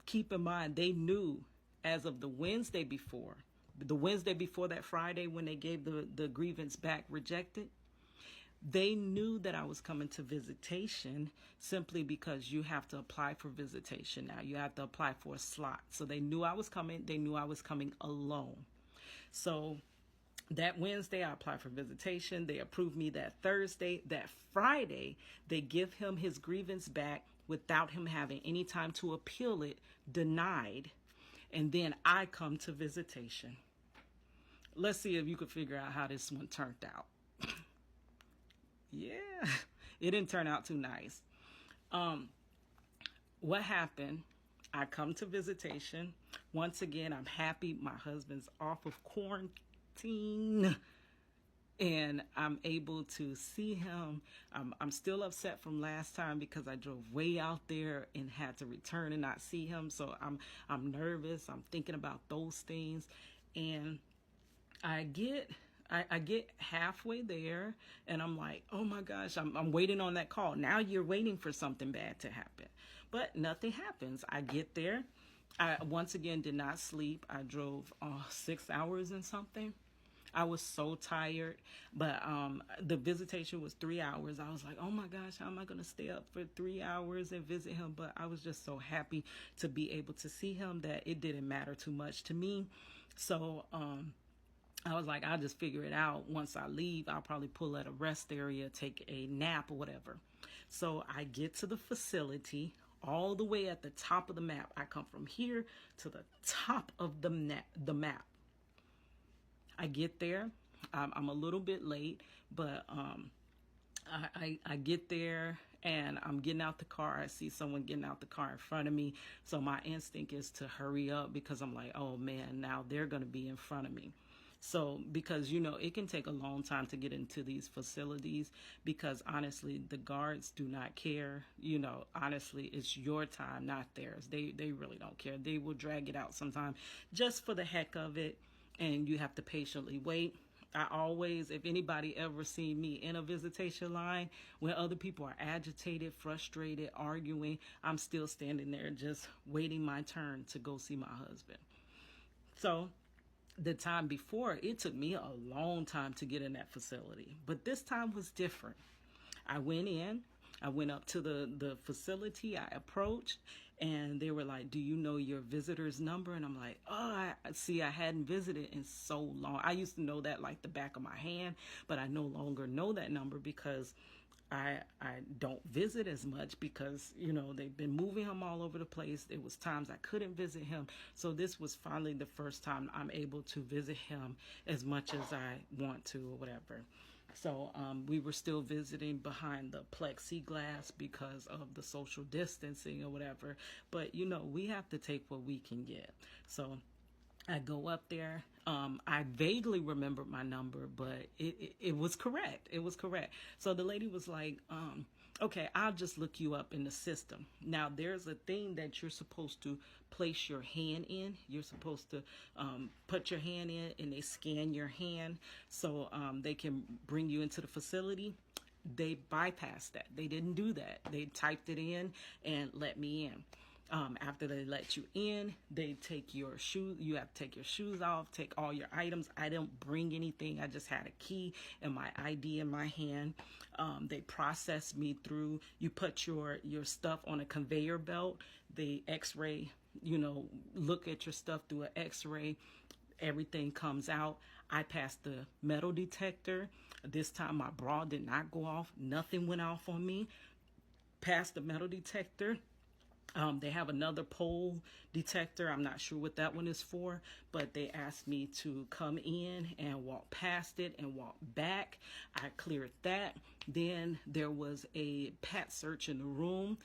keep in mind, they knew as of the Wednesday before that Friday when they gave the grievance back rejected, they knew that I was coming to visitation simply because you have to apply for visitation now. You have to apply for a slot. So they knew I was coming. They knew I was coming alone. So that Wednesday, I applied for visitation. They approved me that Thursday. That Friday, they give him his grievance back without him having any time to appeal it, denied. And then I come to visitation. Let's see if you could figure out how this one turned out. Yeah, it didn't turn out too nice. What happened? I come to visitation. Once again, I'm happy my husband's off of quarantine and I'm able to see him. I'm still upset from last time because I drove way out there and had to return and not see him. So I'm nervous. I'm thinking about those things. And I get halfway there and I'm like, oh my gosh, I'm waiting on that call. Now you're waiting for something bad to happen. But nothing happens. I get there. I once again did not sleep. I drove 6 hours and something. I was so tired, but the visitation was 3 hours. I was like, oh my gosh, how am I going to stay up for 3 hours and visit him? But I was just so happy to be able to see him that it didn't matter too much to me. So I was like, I'll just figure it out. Once I leave, I'll probably pull at a rest area, take a nap or whatever. So I get to the facility all the way at the top of the map. I come from here to the top of the map. I get there. I'm a little bit late, but I get there and I'm getting out the car. I see someone getting out the car in front of me. So my instinct is to hurry up because I'm like, oh man, now they're going to be in front of me. So because, you know, it can take a long time to get into these facilities because honestly, the guards do not care. You know, honestly, it's your time, not theirs. They really don't care. They will drag it out sometime just for the heck of it. And you have to patiently wait. I always, if anybody ever seen me in a visitation line, when other people are agitated, frustrated, arguing, I'm still standing there just waiting my turn to go see my husband. So the time before, it took me a long time to get in that facility. But this time was different. I went in. I went up to the facility. I approached and they were like, do you know your visitor's number? And I'm like, oh, I hadn't visited in so long. I used to know that like the back of my hand, but I no longer know that number because I don't visit as much because, you know, they've been moving him all over the place. There was times I couldn't visit him. So this was finally the first time I'm able to visit him as much as I want to or whatever. So we were still visiting behind the plexiglass because of the social distancing or whatever. But, you know, we have to take what we can get. So I go up there. I vaguely remembered my number, but it was correct. It was correct. So the lady was like, okay, I'll just look you up in the system. Now, there's a thing that you're supposed to place your hand in. You're supposed to put your hand in and they scan your hand so they can bring you into the facility. They bypassed that. They didn't do that. They typed it in and let me in. After they let you in, they take your shoes. You have to take your shoes off, take all your items. I didn't bring anything. I just had a key and my ID in my hand. They processed me through. You put your stuff on a conveyor belt. They x-ray, you know, look at your stuff through an x-ray. Everything comes out. I passed the metal detector. This time my bra did not go off. Nothing went off on me. Passed the metal detector. They have another pole detector. I'm not sure what that one is for, but they asked me to come in and walk past it and walk back. I cleared that. Then there was a pat search in the room.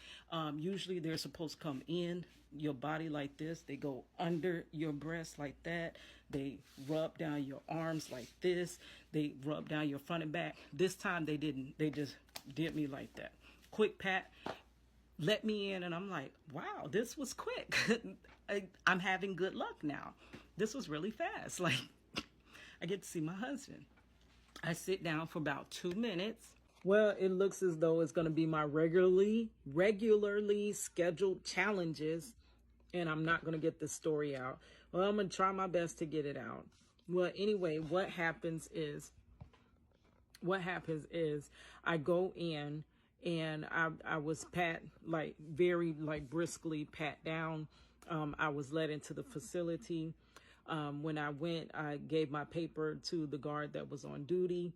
Usually they're supposed to come in your body like this. They go under your breast like that. They rub down your arms like this. They rub down your front and back. This time they didn't. They just did me like that. Quick pat. Let me in and I'm like, wow, this was quick. I'm having good luck now. This was really fast. Like, I get to see my husband. I sit down for about 2 minutes. Well, it looks as though it's going to be my regularly scheduled challenges and I'm not going to get the story out. Well, I'm going to try my best to get it out. Well, anyway, what happens is I go in, and I was very briskly pat down. I was led into the facility. When I went, I gave my paper to the guard that was on duty.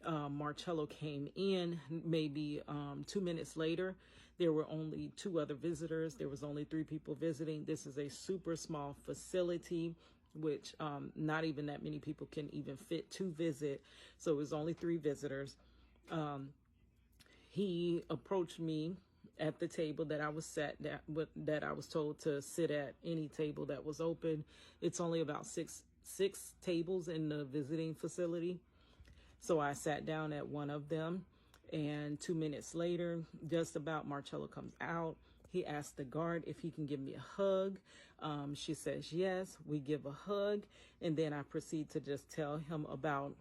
Marchello came in maybe 2 minutes later. There were only 2 other visitors. There was only 3 people visiting. This is a super small facility, which not even that many people can even fit to visit. So it was only 3 visitors. He approached me at the table that I was that I was told to sit at, any table that was open. It's only about six tables in the visiting facility. So I sat down at one of them, and 2 minutes later, just about, Marchello comes out. He asked the guard if he can give me a hug. She says yes. We give a hug, and then I proceed to just tell him about,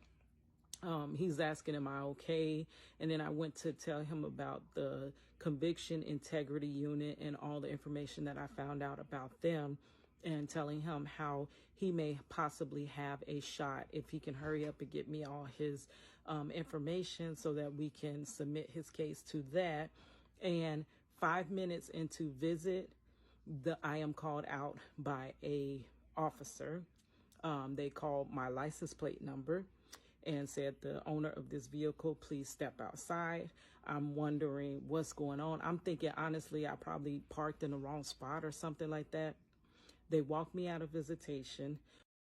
he's asking, am I okay? And then I went to tell him about the conviction integrity unit and all the information that I found out about them, and telling him how he may possibly have a shot if he can hurry up and get me all his information so that we can submit his case to that. And 5 minutes into visit, I am called out by a officer. They called my license plate number and said, the owner of this vehicle, please step outside. I'm wondering what's going on. I'm thinking, honestly, I probably parked in the wrong spot or something like that. They walked me out of visitation.